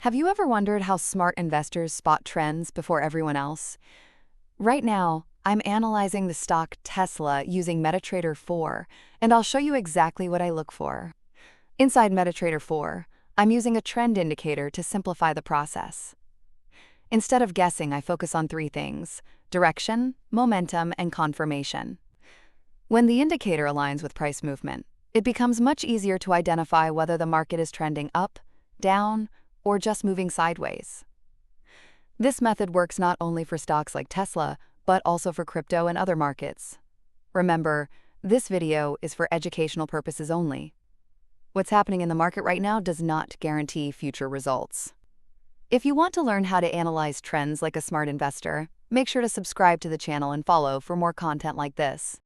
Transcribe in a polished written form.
Have you ever wondered how smart investors spot trends before everyone else? Right now, I'm analyzing the stock Tesla using MetaTrader 4, and I'll show you exactly what I look for. Inside MetaTrader 4, I'm using a trend indicator to simplify the process. Instead of guessing, I focus on three things: direction, momentum, and confirmation. When the indicator aligns with price movement, it becomes much easier to identify whether the market is trending up, down, or just moving sideways. This method works not only for stocks like Tesla, but also for crypto and other markets. Remember, this video is for educational purposes only. What's happening in the market right now does not guarantee future results. If you want to learn how to analyze trends like a smart investor, make sure to subscribe to the channel and follow for more content like this.